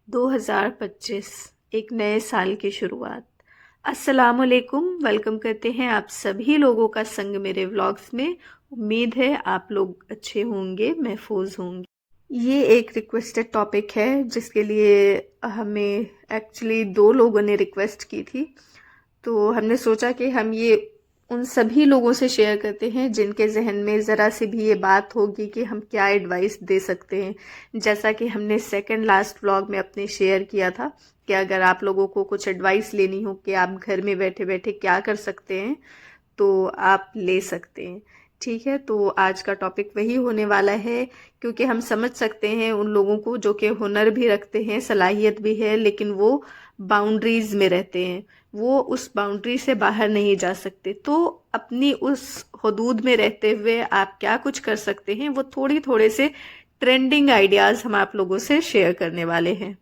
2025 एक नए साल की शुरुआत। अस्सलामुअलैकुम, वेलकम करते हैं आप सभी लोगों का संग मेरे व्लॉग्स में। उम्मीद है आप लोग अच्छे होंगे, महफूज होंगे। ये एक रिक्वेस्टेड टॉपिक है जिसके लिए हमें एक्चुअली 2 लोगों ने रिक्वेस्ट की थी, तो हमने सोचा कि हम ये उन सभी लोगों से शेयर करते हैं जिनके जहन में ज़रा सी भी ये बात होगी कि हम क्या एडवाइस दे सकते हैं। जैसा कि हमने सेकंड लास्ट व्लॉग में अपने शेयर किया था कि अगर आप लोगों को कुछ एडवाइस लेनी हो कि आप घर में बैठे बैठे क्या कर सकते हैं तो आप ले सकते हैं। ठीक है, तो आज का टॉपिक वही होने वाला है, क्योंकि हम समझ सकते हैं उन लोगों को जो कि हुनर भी रखते हैं, सलाहियत भी है, लेकिन वो बाउंड्रीज में रहते हैं, वो उस बाउंड्री से बाहर नहीं जा सकते। तो अपनी उस हदूद में रहते हुए आप क्या कुछ कर सकते हैं, वो थोड़े से ट्रेंडिंग आइडियाज हम आप लोगों से शेयर करने वाले हैं।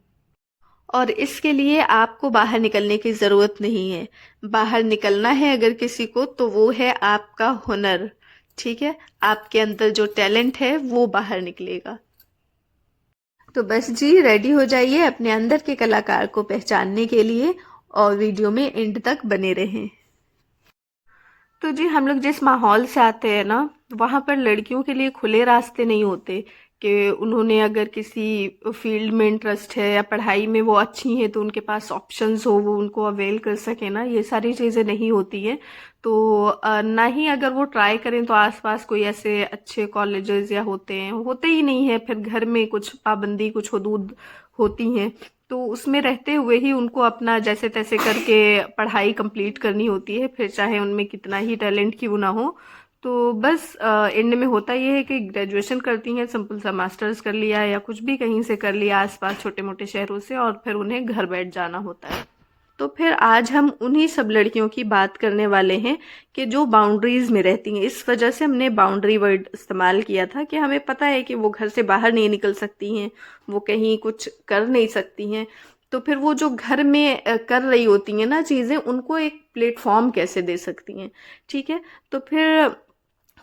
और इसके लिए आपको बाहर निकलने की ज़रूरत नहीं है। बाहर निकलना है अगर किसी को तो वो है आपका हुनर। ठीक है, आपके अंदर जो टैलेंट है वो बाहर निकलेगा। तो बस जी रेडी हो जाइए अपने अंदर के कलाकार को पहचानने के लिए और वीडियो में एंड तक बने रहें। तो जी हम लोग जिस माहौल से आते हैं ना, वहाँ पर लड़कियों के लिए खुले रास्ते नहीं होते कि उन्होंने अगर किसी फील्ड में इंटरेस्ट है या पढ़ाई में वो अच्छी हैं तो उनके पास ऑप्शंस हो, वो उनको अवेल कर सके ना, ये सारी चीज़ें नहीं होती हैं। तो ना ही अगर वो ट्राई करें तो आसपास कोई ऐसे अच्छे कॉलेजेस या होते ही नहीं है। फिर घर में कुछ पाबंदी, कुछ हदूद होती हैं, तो उसमें रहते हुए ही उनको अपना जैसे तैसे करके पढ़ाई कंप्लीट करनी होती है, फिर चाहे उनमें कितना ही टैलेंट क्यों ना हो। तो बस एंड में होता ये है कि ग्रेजुएशन करती हैं, सिंपल सा मास्टर्स कर लिया या कुछ भी कहीं से कर लिया आसपास छोटे मोटे शहरों से, और फिर उन्हें घर बैठ जाना होता है। तो फिर आज हम उन्हीं सब लड़कियों की बात करने वाले हैं कि जो बाउंड्रीज में रहती हैं। इस वजह से हमने बाउंड्री वर्ड इस्तेमाल किया था कि हमें पता है कि वो घर से बाहर नहीं निकल सकती हैं, वो कहीं कुछ कर नहीं सकती हैं। तो फिर वो जो घर में कर रही होती हैं ना चीज़ें, उनको एक प्लेटफॉर्म कैसे दे सकती हैं। ठीक है, तो फिर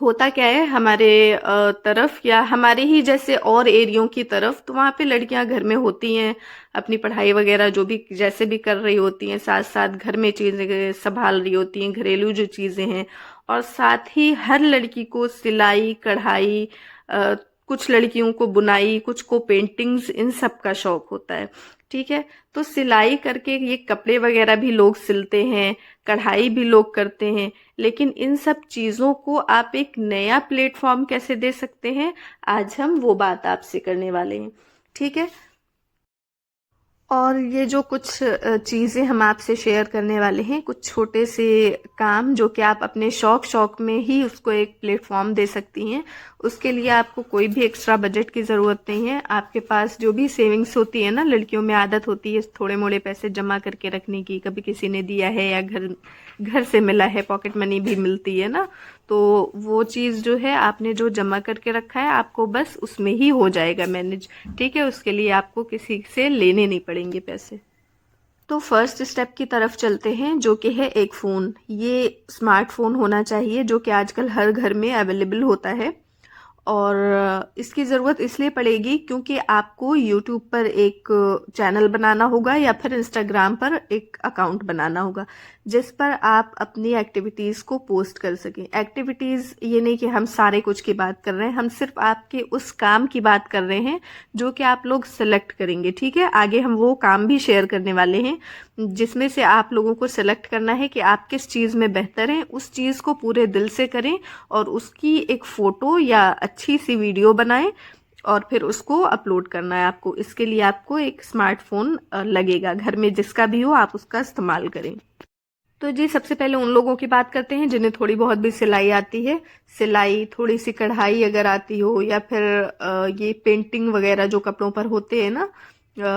होता क्या है हमारे तरफ या हमारे ही जैसे और एरियो की तरफ, तो वहाँ पे लड़कियां घर में होती हैं, अपनी पढ़ाई वगैरह जो भी जैसे भी कर रही होती हैं, साथ साथ घर में चीजें संभाल रही होती हैं, घरेलू जो चीजें हैं। और साथ ही हर लड़की को सिलाई कढ़ाई, कुछ लड़कियों को बुनाई, कुछ को पेंटिंग्स, इन सब का शौक होता है। ठीक है, तो सिलाई करके ये कपड़े वगैरह भी लोग सिलते हैं, कढ़ाई भी लोग करते हैं, लेकिन इन सब चीज़ों को आप एक नया प्लेटफॉर्म कैसे दे सकते हैं, आज हम वो बात आपसे करने वाले हैं। ठीक है, और ये जो कुछ चीज़ें हम आपसे शेयर करने वाले हैं, कुछ छोटे से काम जो कि आप अपने शौक में ही उसको एक प्लेटफॉर्म दे सकती हैं। उसके लिए आपको कोई भी एक्स्ट्रा बजट की ज़रूरत नहीं है। आपके पास जो भी सेविंग्स होती है ना, लड़कियों में आदत होती है थोड़े मोड़े पैसे जमा करके रखने की, कभी किसी ने दिया है या घर घर से मिला है, पॉकेट मनी भी मिलती है ना, तो वो चीज़ जो है आपने जो जमा करके रखा है आपको बस उसमें ही हो जाएगा मैनेज। ठीक है, उसके लिए आपको किसी से लेने नहीं पड़ेंगे पैसे। तो फर्स्ट स्टेप की तरफ चलते हैं, जो कि है एक फ़ोन। ये स्मार्टफोन होना चाहिए जो कि आजकल हर घर में अवेलेबल होता है। और इसकी ज़रूरत इसलिए पड़ेगी क्योंकि आपको यूट्यूब पर एक चैनल बनाना होगा या फिर इंस्टाग्राम पर एक अकाउंट बनाना होगा जिस पर आप अपनी एक्टिविटीज़ को पोस्ट कर सकें। एक्टिविटीज़ ये नहीं कि हम सारे कुछ की बात कर रहे हैं, हम सिर्फ आपके उस काम की बात कर रहे हैं जो कि आप लोग सेलेक्ट करेंगे। ठीक है, आगे हम वो काम भी शेयर करने वाले हैं जिसमें से आप लोगों को सेलेक्ट करना है कि आप किस चीज़ में बेहतर हैं, उस चीज़ को पूरे दिल से करें और उसकी एक फ़ोटो या अच्छी सी वीडियो बनाएं और फिर उसको अपलोड करना है आपको। इसके लिए आपको एक स्मार्टफोन लगेगा, घर में जिसका भी हो आप उसका इस्तेमाल करें। तो जी सबसे पहले उन लोगों की बात करते हैं जिन्हें थोड़ी बहुत भी सिलाई आती है। सिलाई, थोड़ी सी कढ़ाई अगर आती हो, या फिर ये पेंटिंग वगैरह जो कपड़ों पर होते हैं ना,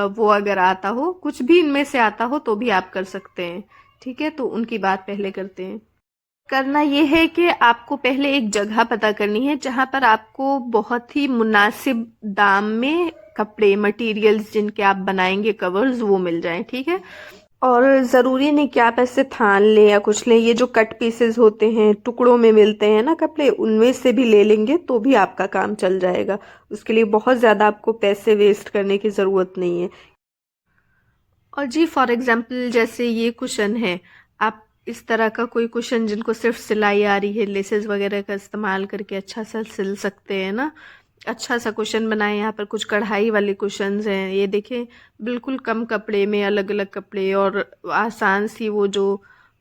वो अगर आता हो, कुछ भी इनमें से आता हो तो भी आप कर सकते हैं। ठीक है, तो उनकी बात पहले करते हैं। करना ये है कि आपको पहले एक जगह पता करनी है जहां पर आपको बहुत ही मुनासिब दाम में कपड़े, मटेरियल्स जिनके आप बनाएंगे कवर्स, वो मिल जाएं। ठीक है, और ज़रूरी नहीं कि आप ऐसे थान लें या कुछ लें, ये जो कट पीसेस होते हैं, टुकड़ों में मिलते हैं ना कपड़े, उनमें से भी ले लेंगे तो भी आपका काम चल जाएगा। उसके लिए बहुत ज़्यादा आपको पैसे वेस्ट करने की ज़रूरत नहीं है। और जी फॉर एग्जांपल जैसे ये कुशन है, आप इस तरह का कोई कुशन जिनको सिर्फ सिलाई आ रही है, लेसेस वगैरह का इस्तेमाल करके अच्छा सा सिल सकते हैं ना, अच्छा सा कुशन बनाए। यहाँ पर कुछ कढ़ाई वाले कुशन्स हैं, ये देखें, बिल्कुल कम कपड़े में अलग अलग कपड़े, और आसान सी वो जो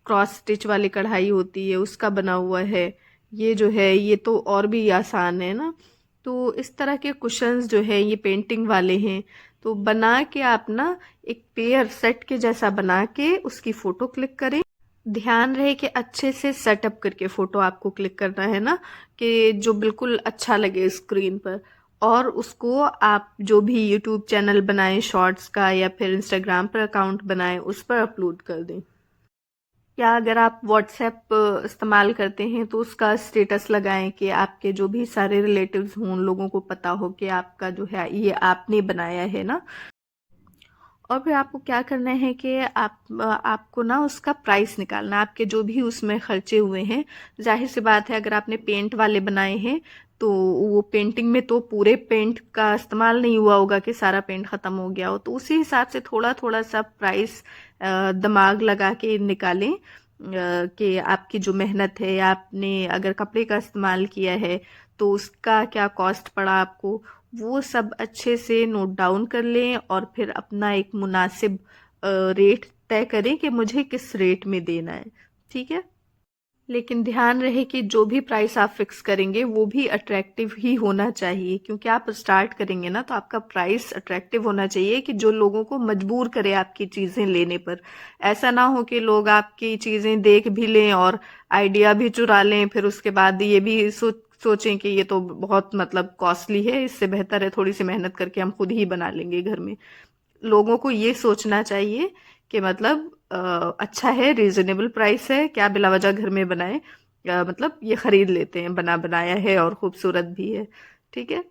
क्रॉस स्टिच वाली कढ़ाई होती है उसका बना हुआ है। ये जो है ये तो और भी आसान है ना। तो इस तरह के कुशन्स जो है ये पेंटिंग वाले हैं। तो बना के आप ना एक पेयर सेट के जैसा बना के उसकी फोटो क्लिक करें। ध्यान रहे कि अच्छे से सेटअप करके फोटो आपको क्लिक करना है ना, कि जो बिल्कुल अच्छा लगे स्क्रीन पर। और उसको आप जो भी यूट्यूब चैनल बनाएं शॉर्ट्स का, या फिर इंस्टाग्राम पर अकाउंट बनाएं, उस पर अपलोड कर दें। या अगर आप व्हाट्सएप इस्तेमाल करते हैं तो उसका स्टेटस लगाएं कि आपके जो भी सारे रिलेटिव्स हों उन लोगों को पता हो कि आपका जो है ये आपने बनाया है ना। और फिर आपको क्या करना है कि आपको ना उसका प्राइस निकालना, आपके जो भी उसमें खर्चे हुए हैं। जाहिर सी बात है, अगर आपने पेंट वाले बनाए हैं तो वो पेंटिंग में तो पूरे पेंट का इस्तेमाल नहीं हुआ होगा कि सारा पेंट ख़त्म हो गया हो, तो उसी हिसाब से थोड़ा थोड़ा सा प्राइस दिमाग लगा के निकालें कि आपकी जो मेहनत है, आपने अगर कपड़े का इस्तेमाल किया है तो उसका क्या कॉस्ट पड़ा आपको, वो सब अच्छे से नोट डाउन कर लें। और फिर अपना एक मुनासिब रेट तय करें कि मुझे किस रेट में देना है, ठीक है। लेकिन ध्यान रहे कि जो भी प्राइस आप फिक्स करेंगे वो भी अट्रैक्टिव ही होना चाहिए, क्योंकि आप स्टार्ट करेंगे ना, तो आपका प्राइस अट्रैक्टिव होना चाहिए कि जो लोगों को मजबूर करे आपकी चीज़ें लेने पर। ऐसा ना हो कि लोग आपकी चीज़ें देख भी लें और आइडिया भी चुरा लें, फिर उसके बाद ये भी सोचें कि ये तो बहुत मतलब कॉस्टली है, इससे बेहतर है थोड़ी सी मेहनत करके हम खुद ही बना लेंगे घर में। लोगों को ये सोचना चाहिए कि मतलब अच्छा है, रीजनेबल प्राइस है, क्या बिला वजह घर में बनाए, मतलब ये खरीद लेते हैं, बना बनाया है और खूबसूरत भी है, ठीक है।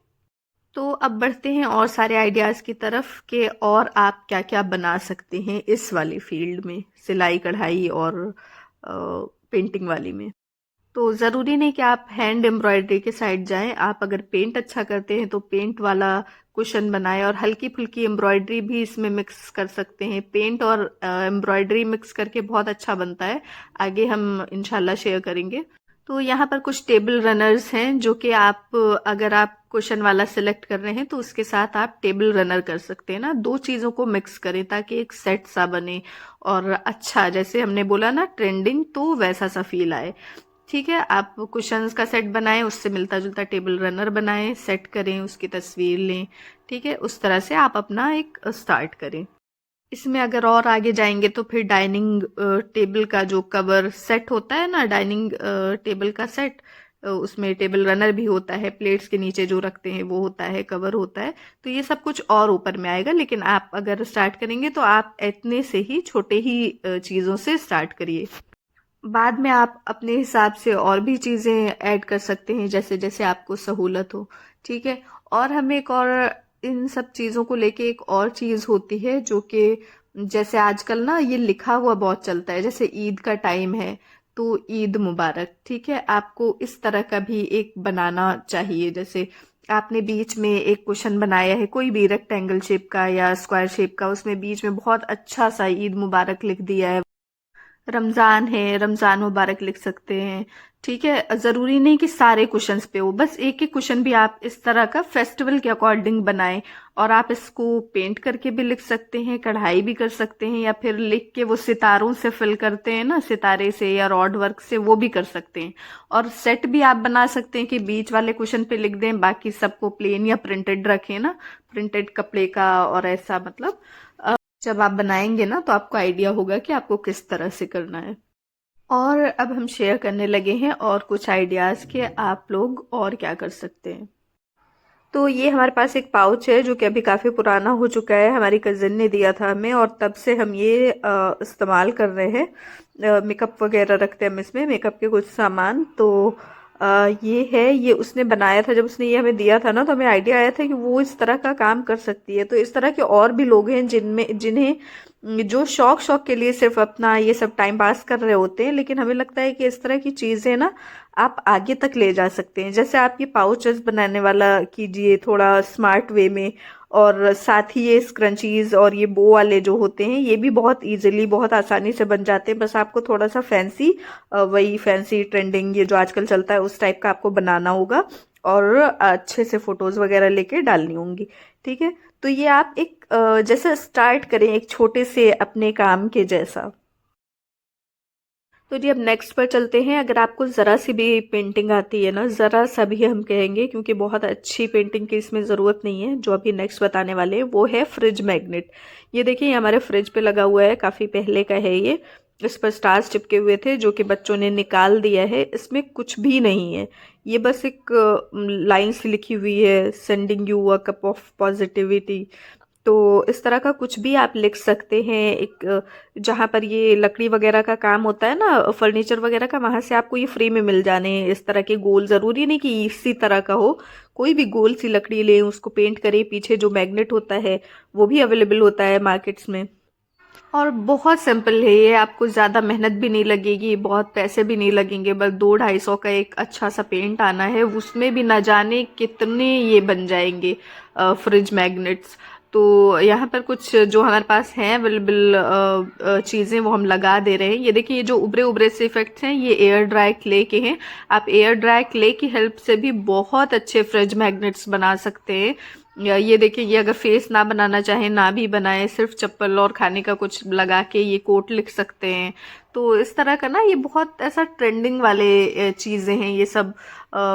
तो अब बढ़ते हैं और सारे आइडियाज़ की तरफ कि और आप क्या क्या बना सकते हैं इस वाली फील्ड में, सिलाई कढ़ाई और पेंटिंग वाली में। तो ज़रूरी नहीं कि आप हैंड एम्ब्रॉयडरी के साइड जाएं, आप अगर पेंट अच्छा करते हैं तो पेंट वाला कुशन बनाएं, और हल्की फुल्की एम्ब्रॉयडरी भी इसमें मिक्स कर सकते हैं। पेंट और एम्ब्रॉयडरी मिक्स करके बहुत अच्छा बनता है, आगे हम इंशाल्लाह शेयर करेंगे। तो यहाँ पर कुछ टेबल रनर्स हैं जो कि आप अगर आप कुशन वाला सिलेक्ट कर रहे हैं तो उसके साथ आप टेबल रनर कर सकते हैं ना। दो चीज़ों को मिक्स करें ताकि एक सेट सा बने, और अच्छा जैसे हमने बोला ना ट्रेंडिंग, तो वैसा सा फील आए, ठीक है। आप कुशन्स का सेट बनाएं, उससे मिलता जुलता टेबल रनर बनाएं, सेट करें, उसकी तस्वीर लें, ठीक है। उस तरह से आप अपना एक स्टार्ट करें। इसमें अगर और आगे जाएंगे तो फिर डाइनिंग टेबल का जो कवर सेट होता है ना, डाइनिंग टेबल का सेट, उसमें टेबल रनर भी होता है, प्लेट्स के नीचे जो रखते हैं वो होता है, कवर होता है। तो ये सब कुछ और ऊपर में आएगा, लेकिन आप अगर स्टार्ट करेंगे तो आप इतने से ही छोटे ही चीज़ों से स्टार्ट करिए। बाद में आप अपने हिसाब से और भी चीज़ें ऐड कर सकते हैं जैसे जैसे आपको सहूलत हो, ठीक है। और हमें एक और इन सब चीज़ों को लेके एक और चीज़ होती है जो कि जैसे आजकल ना ये लिखा हुआ बहुत चलता है, जैसे ईद का टाइम है तो ईद मुबारक, ठीक है। आपको इस तरह का भी एक बनाना चाहिए, जैसे आपने बीच में एक कुशन बनाया है कोई भी रेक्टेंगल शेप का या स्क्वायर शेप का, उसमें बीच में बहुत अच्छा सा ईद मुबारक लिख दिया है, रमज़ान है, रमज़ान मुबारक लिख सकते हैं, ठीक है। ज़रूरी नहीं कि सारे कुशन्स पे हो, बस एक एक कुशन भी आप इस तरह का फेस्टिवल के अकॉर्डिंग बनाएं। और आप इसको पेंट करके भी लिख सकते हैं, कढ़ाई भी कर सकते हैं, या फिर लिख के वो सितारों से फिल करते हैं ना, सितारे से या रॉड वर्क से, वो भी कर सकते हैं। और सेट भी आप बना सकते हैं कि बीच वाले कुशन पे लिख दें, बाकी सबको प्लेन या प्रिंटेड रखें ना, प्रिंटेड कपड़े का, और ऐसा मतलब जब आप बनाएंगे ना तो आपको आइडिया होगा कि आपको किस तरह से करना है। और अब हम शेयर करने लगे हैं और कुछ आइडियाज़ कि आप लोग और क्या कर सकते हैं। तो ये हमारे पास एक पाउच है जो कि अभी काफ़ी पुराना हो चुका है, हमारी कज़िन ने दिया था हमें, और तब से हम ये इस्तेमाल कर रहे हैं। मेकअप वगैरह रखते हैं हम इसमें, मेकअप के कुछ सामान। तो ये है, ये उसने बनाया था, जब उसने ये हमें दिया था ना तो हमें आइडिया आया था कि वो इस तरह का काम कर सकती है। तो इस तरह के और भी लोग हैं जिन्हें जो शौक शौक के लिए सिर्फ अपना ये सब टाइम पास कर रहे होते हैं, लेकिन हमें लगता है कि इस तरह की चीज़ें ना आप आगे तक ले जा सकते हैं। जैसे आप ये पाउचेस बनाने वाला कीजिए थोड़ा स्मार्ट वे में, और साथ ही ये स्क्रंचीज और ये बो वाले जो होते हैं ये भी बहुत इजीली बहुत आसानी से बन जाते हैं। बस आपको थोड़ा सा फैंसी, वही फैंसी ट्रेंडिंग ये जो आजकल चलता है उस टाइप का आपको बनाना होगा और अच्छे से फोटोज वगैरह लेके डालनी होंगी। ठीक है, तो ये आप एक जैसे स्टार्ट करें एक छोटे से अपने काम के जैसा। तो जी अब नेक्स्ट पर चलते हैं। अगर आपको ज़रा सी भी पेंटिंग आती है ना, ज़रा सा भी हम कहेंगे, क्योंकि बहुत अच्छी पेंटिंग की इसमें ज़रूरत नहीं है, जो अभी नेक्स्ट बताने वाले हैं वो है फ्रिज मैग्नेट। ये देखिए ये हमारे फ्रिज पे लगा हुआ है, काफ़ी पहले का है ये। इस पर स्टार्स चिपके हुए थे जो कि बच्चों ने निकाल दिया है। इसमें कुछ भी नहीं है, ये बस एक लाइन सी लिखी हुई है, sending you a cup of positivity. तो इस तरह का कुछ भी आप लिख सकते हैं। एक जहाँ पर ये लकड़ी वगैरह का काम होता है ना, फर्नीचर वगैरह का, वहाँ से आपको ये फ्री में मिल जाने हैं इस तरह के गोल। ज़रूरी नहीं कि इसी तरह का हो, कोई भी गोल सी लकड़ी लें, उसको पेंट करें, पीछे जो मैग्नेट होता है वो भी अवेलेबल होता है मार्केट्स में। और बहुत सिंपल है ये, आपको ज़्यादा मेहनत भी नहीं लगेगी, बहुत पैसे भी नहीं लगेंगे। बस 200-250 का एक अच्छा सा पेंट आना है, उसमें भी ना जाने कितने ये बन जाएंगे फ्रिज मैग्नेट्स। तो यहाँ पर कुछ जो हमारे पास हैं अवेलेबल चीज़ें वो हम लगा दे रहे हैं। ये देखिए ये जो उभरे उभरे से इफेक्ट्स हैं ये एयर ड्राई क्ले के हैं। आप एयर ड्राई क्ले की हेल्प से भी बहुत अच्छे फ्रिज मैग्नेट्स बना सकते हैं। ये देखिए ये अगर फेस ना बनाना चाहे ना भी बनाए, सिर्फ चप्पल और खाने का कुछ लगा के ये कोट लिख सकते हैं। तो इस तरह का ना ये बहुत ऐसा ट्रेंडिंग वाले चीज़ें हैं ये सब।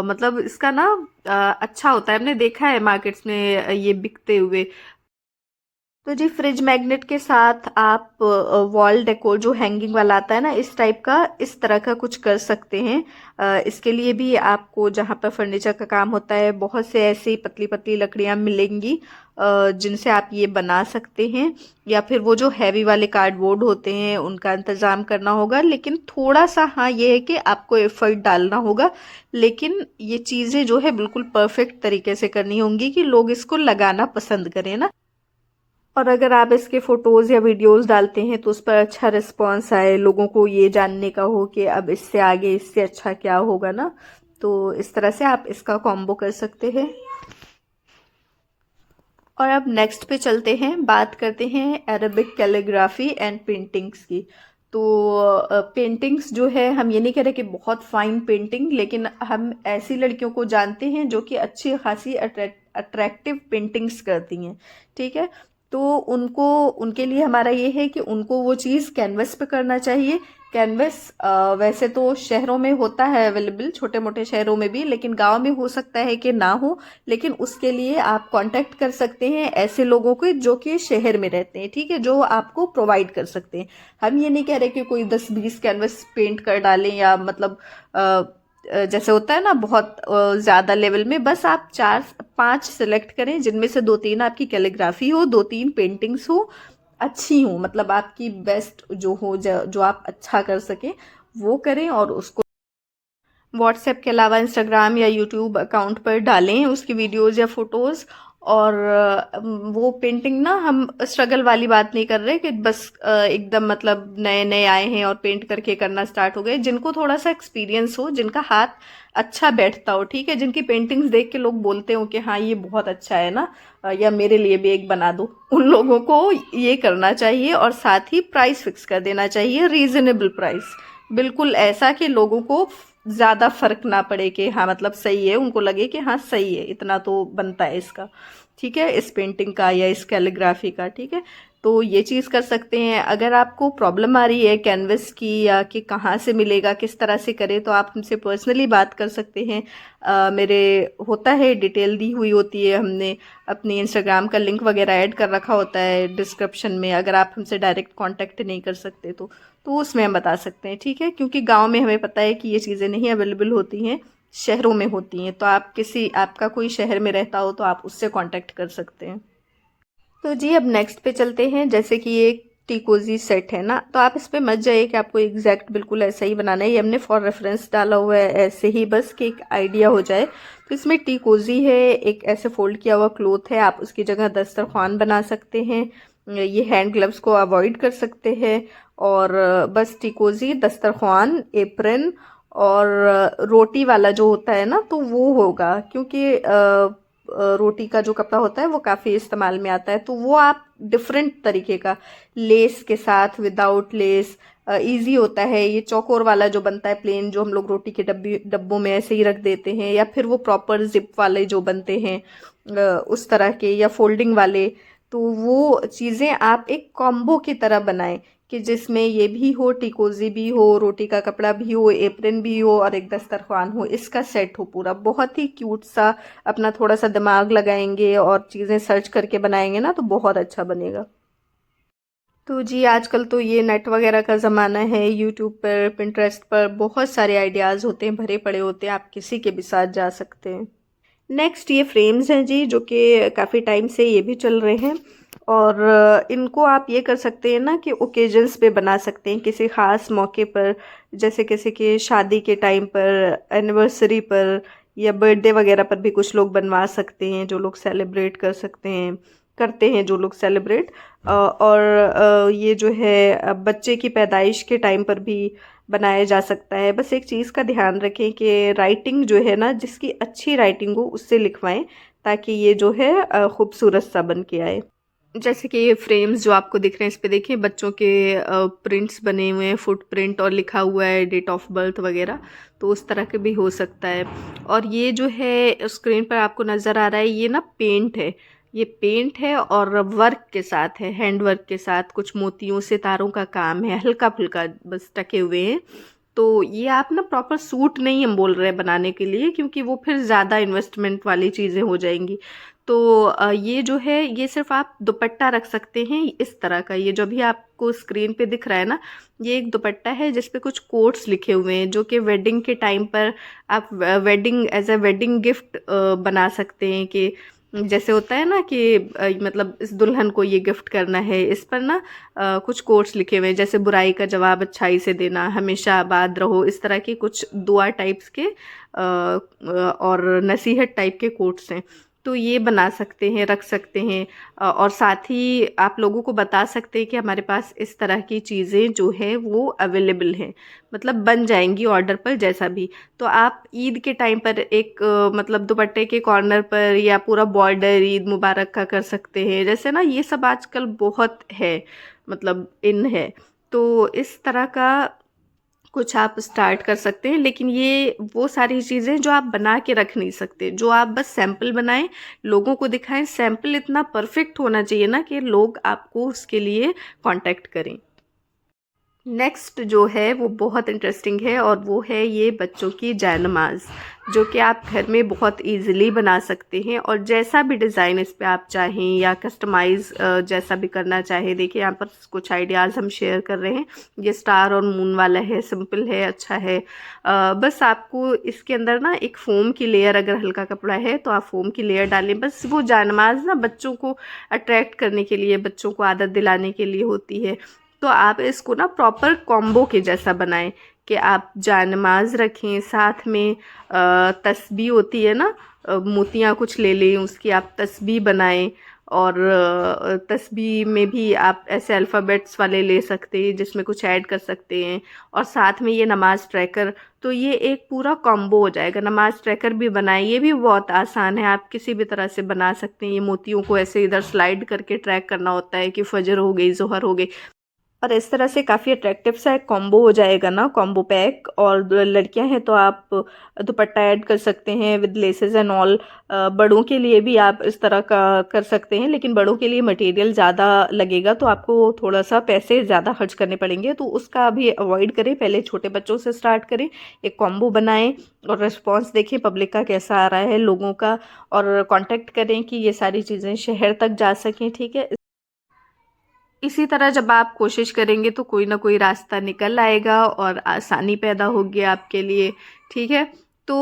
मतलब इसका ना अच्छा होता है, हमने देखा है मार्केट्स में ये बिकते हुए। तो जी फ्रिज मैग्नेट के साथ आप वॉल डेकोर जो हैंगिंग वाला आता है ना, इस टाइप का इस तरह का कुछ कर सकते हैं। इसके लिए भी आपको जहाँ पर फर्नीचर का काम होता है बहुत से ऐसी पतली पतली लकड़ियाँ मिलेंगी जिनसे आप ये बना सकते हैं। या फिर वो जो हैवी वाले कार्डबोर्ड होते हैं उनका इंतज़ाम करना होगा, लेकिन थोड़ा सा हाँ ये है कि आपको एफर्ट डालना होगा। लेकिन ये चीज़ें जो है बिल्कुल परफेक्ट तरीके से करनी होंगी कि लोग इसको लगाना पसंद करें ना। और अगर आप इसके फोटोज या वीडियोस डालते हैं तो उस पर अच्छा रिस्पांस आए, लोगों को ये जानने का हो कि अब इससे आगे इससे अच्छा क्या होगा ना, तो इस तरह से आप इसका कॉम्बो कर सकते हैं। और अब नेक्स्ट पे चलते हैं, बात करते हैं अरेबिक कैलीग्राफी एंड पेंटिंग्स की। तो पेंटिंग्स जो है हम ये नहीं कह रहे कि बहुत फाइन पेंटिंग, लेकिन हम ऐसी लड़कियों को जानते हैं जो कि अच्छी खासी अट्रैक्टिव पेंटिंग्स करती हैं। ठीक है, तो उनको उनके लिए हमारा ये है कि उनको वो चीज़ कैनवस पे करना चाहिए। कैनवस वैसे तो शहरों में होता है अवेलेबल, छोटे मोटे शहरों में भी, लेकिन गांव में हो सकता है कि ना हो। लेकिन उसके लिए आप कांटेक्ट कर सकते हैं ऐसे लोगों को जो कि शहर में रहते हैं, ठीक है, जो आपको प्रोवाइड कर सकते हैं। हम ये नहीं कह रहे कि कोई 10-20 कैनवस पेंट कर डालें, या मतलब जैसे होता है ना बहुत ज़्यादा लेवल में। बस आप 4-5 सेलेक्ट करें जिनमें से 2-3 आपकी कैलीग्राफी हो, 2-3 पेंटिंग्स हो, अच्छी हो, मतलब आपकी बेस्ट जो हो, जो आप अच्छा कर सकें वो करें। और उसको व्हाट्सएप के अलावा इंस्टाग्राम या यूट्यूब अकाउंट पर डालें उसकी वीडियोस या फोटोज़। और वो पेंटिंग ना, हम स्ट्रगल वाली बात नहीं कर रहे कि बस एकदम मतलब नए नए आए हैं और पेंट करके करना स्टार्ट हो गए। जिनको थोड़ा सा एक्सपीरियंस हो, जिनका हाथ अच्छा बैठता हो, ठीक है, जिनकी पेंटिंग्स देख के लोग बोलते हो कि हाँ ये बहुत अच्छा है ना, या मेरे लिए भी एक बना दो, उन लोगों को ये करना चाहिए। और साथ ही प्राइस फिक्स कर देना चाहिए, रीजनेबल प्राइस, बिल्कुल ऐसा कि लोगों को ज़्यादा फर्क ना पड़े कि हाँ मतलब सही है, उनको लगे कि हाँ सही है, इतना तो बनता है इसका, ठीक है, इस पेंटिंग का या इस कैलीग्राफी का। ठीक है, तो ये चीज़ कर सकते हैं। अगर आपको प्रॉब्लम आ रही है कैनवस की, या कि कहाँ से मिलेगा, किस तरह से करें, तो आप हमसे पर्सनली बात कर सकते हैं। मेरे होता है डिटेल दी हुई होती है, हमने अपनी इंस्टाग्राम का लिंक वगैरह ऐड कर रखा होता है डिस्क्रिप्शन में। अगर आप हमसे डायरेक्ट कांटेक्ट नहीं कर सकते तो उसमें हम बता सकते हैं, ठीक है, क्योंकि गांव में हमें पता है कि ये चीज़ें नहीं अवेलेबल होती हैं, शहरों में होती हैं। तो आपका कोई शहर में रहता हो तो आप उससे कांटेक्ट कर सकते हैं। तो जी अब नेक्स्ट पे चलते हैं। जैसे कि ये टीकोजी सेट है ना, तो आप इस पे मत जाइए कि आपको एग्जैक्ट बिल्कुल ऐसा ही बनाना है, ये हमने फॉर रेफरेंस डाला हुआ है ऐसे ही, बस कि एक आइडिया हो जाए। तो इसमें टीकोजी है, एक ऐसे फोल्ड किया हुआ क्लोथ है, आप उसकी जगह दस्तरखान बना सकते हैं। ये हैंड ग्लव्स को अवॉइड कर सकते हैं। और बस टीकोजी, दस्तरखान, एप्रन और रोटी वाला जो होता है ना, तो वो होगा, क्योंकि रोटी का जो कपड़ा होता है वो काफ़ी इस्तेमाल में आता है, तो वो आप डिफरेंट तरीके का लेस के साथ, विदाउट लेस, इजी होता है। ये चौकोर वाला जो बनता है प्लेन, जो हम लोग रोटी के डब्बों में ऐसे ही रख देते हैं, या फिर वो प्रॉपर जिप वाले जो बनते हैं उस तरह के, या फोल्डिंग वाले। तो वो चीज़ें आप एक कॉम्बो की तरह बनाएं कि जिसमें ये भी हो, टिकोजी भी हो, रोटी का कपड़ा भी हो, एप्रन भी हो और एक दस्तरखान हो, इसका सेट हो पूरा। बहुत ही क्यूट सा, अपना थोड़ा सा दिमाग लगाएंगे और चीज़ें सर्च करके बनाएंगे ना, तो बहुत अच्छा बनेगा। तो जी आजकल तो ये नेट वगैरह का ज़माना है, यूट्यूब पर, पिंटरेस्ट पर बहुत सारे आइडियाज़ होते हैं, भरे पड़े होते हैं, आप किसी के भी साथ जा सकते हैं। नेक्स्ट ये फ्रेम्स हैं जी, जो कि काफ़ी टाइम से ये भी चल रहे हैं, और इनको आप ये कर सकते हैं ना कि ओकेजन्स पे बना सकते हैं, किसी ख़ास मौके पर, जैसे किसी के शादी के टाइम पर, एनिवर्सरी पर, या बर्थडे वगैरह पर भी कुछ लोग बनवा सकते हैं, जो लोग सेलिब्रेट कर सकते हैं, करते हैं जो लोग सेलिब्रेट। और ये जो है बच्चे की पैदाइश के टाइम पर भी बनाया जा सकता है। बस एक चीज़ का ध्यान रखें कि राइटिंग जो है ना, जिसकी अच्छी राइटिंग हो उससे लिखवाएं, ताकि ये जो है खूबसूरत सा बन के आए। जैसे कि ये फ्रेम्स जो आपको दिख रहे हैं, इस पे देखिए बच्चों के प्रिंट्स बने हुए हैं, फुटप्रिंट, और लिखा हुआ है डेट ऑफ बर्थ वगैरह, तो उस तरह के भी हो सकता है। और ये जो है स्क्रीन पर आपको नज़र आ रहा है, ये ना पेंट है, ये पेंट है और वर्क के साथ है, हैंड वर्क के साथ, कुछ मोतियों से तारों का काम है, हल्का फुल्का बस टके हुए हैं। तो ये आप ना प्रॉपर सूट नहीं हम बोल रहे हैं बनाने के लिए, क्योंकि वो फिर ज़्यादा इन्वेस्टमेंट वाली चीज़ें हो जाएंगी। तो ये जो है, ये सिर्फ आप दुपट्टा रख सकते हैं इस तरह का। ये जो भी आपको स्क्रीन पे दिख रहा है ना, ये एक दुपट्टा है जिस पे कुछ कोट्स लिखे हुए हैं, जो कि वेडिंग के टाइम पर आप wedding as a wedding gift बना सकते हैं। कि जैसे होता है ना कि मतलब इस दुल्हन को ये गिफ्ट करना है, इस पर ना कुछ कोट्स लिखे हुए हैं, जैसे बुराई का जवाब अच्छाई से देना, हमेशा आबाद रहो, इस तरह की कुछ दुआ टाइप्स के और नसीहत टाइप के कोट्स हैं। तो ये बना सकते हैं, रख सकते हैं, और साथ ही आप लोगों को बता सकते हैं कि हमारे पास इस तरह की चीज़ें जो है वो अवेलेबल हैं, मतलब बन जाएंगी ऑर्डर पर जैसा भी। तो आप ईद के टाइम पर एक मतलब दुपट्टे के कॉर्नर पर, या पूरा बॉर्डर ईद मुबारक का कर सकते हैं, जैसे ना ये सब आजकल बहुत है, मतलब इन है। तो इस तरह का कुछ आप स्टार्ट कर सकते हैं। लेकिन ये वो सारी चीज़ें जो आप बना के रख नहीं सकते, जो आप बस सैंपल बनाएं, लोगों को दिखाएं। सैंपल इतना परफेक्ट होना चाहिए ना कि लोग आपको उसके लिए कांटेक्ट करें। नेक्स्ट जो है वो बहुत इंटरेस्टिंग है, और वो है ये बच्चों की जायनमाज, जो कि आप घर में बहुत इजीली बना सकते हैं, और जैसा भी डिज़ाइन इस पे आप चाहें, या कस्टमाइज़ जैसा भी करना चाहें। देखिए यहाँ पर कुछ आइडियाज़ हम शेयर कर रहे हैं। ये स्टार और मून वाला है, सिंपल है, अच्छा है। बस आपको इसके अंदर ना एक फोम की लेयर, अगर हल्का कपड़ा है तो आप फोम की लेयर डालें। बस वो जायनमाज ना बच्चों को अट्रैक्ट करने के लिए, बच्चों को आदत दिलाने के लिए होती है। तो आप इसको ना प्रॉपर कॉम्बो के जैसा बनाएं, कि आप जानमाज रखें, साथ में तस्बीह होती है ना, मोतियाँ कुछ ले लें, उसकी आप तस्बीह बनाएं। और तस्बीह में भी आप ऐसे अल्फ़ाबेट्स वाले ले सकते हैं, जिसमें कुछ ऐड कर सकते हैं, और साथ में ये नमाज ट्रैकर। तो ये एक पूरा कॉम्बो हो जाएगा। नमाज ट्रैकर भी बनाएं, ये भी बहुत आसान है, आप किसी भी तरह से बना सकते हैं। ये मोतियों को ऐसे इधर स्लाइड करके ट्रैक करना होता है कि फजर हो गई, जोहर हो गई, और इस तरह से काफ़ी अट्रैक्टिव सा एक कॉम्बो हो जाएगा ना, कॉम्बो पैक। और लड़कियां हैं तो आप दुपट्टा ऐड कर सकते हैं विद लेसेस एंड ऑल। बड़ों के लिए भी आप इस तरह का कर सकते हैं, लेकिन बड़ों के लिए मटेरियल ज़्यादा लगेगा, तो आपको थोड़ा सा पैसे ज़्यादा खर्च करने पड़ेंगे, तो उसका भी अवॉइड करें। पहले छोटे बच्चों से स्टार्ट करें, एक कॉम्बो बनाएं, और रिस्पॉन्स देखें पब्लिक का कैसा आ रहा है, लोगों का, और कांटेक्ट करें कि ये सारी चीज़ें शहर तक जा सकें। ठीक है, इसी तरह जब आप कोशिश करेंगे तो कोई ना कोई रास्ता निकल आएगा, और आसानी पैदा होगी आपके लिए। ठीक है, तो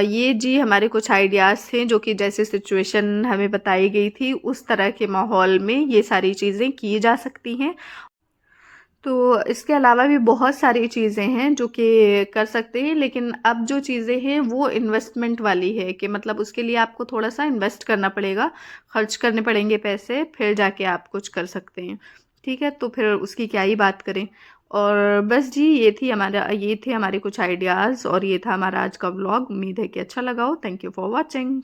ये जी हमारे कुछ आइडियाज़ थे, जो कि जैसे सिचुएशन हमें बताई गई थी, उस तरह के माहौल में ये सारी चीज़ें की जा सकती हैं। तो इसके अलावा भी बहुत सारी चीज़ें हैं जो कि कर सकते हैं, लेकिन अब जो चीज़ें हैं वो इन्वेस्टमेंट वाली है, कि मतलब उसके लिए आपको थोड़ा सा इन्वेस्ट करना पड़ेगा, खर्च करने पड़ेंगे पैसे, फिर जाके आप कुछ कर सकते हैं। ठीक है, तो फिर उसकी क्या ही बात करें। और बस जी ये थे हमारे कुछ आइडियाज़, और ये था हमारा आज का व्लॉग। उम्मीद है कि अच्छा लगा हो। Thank you for watching.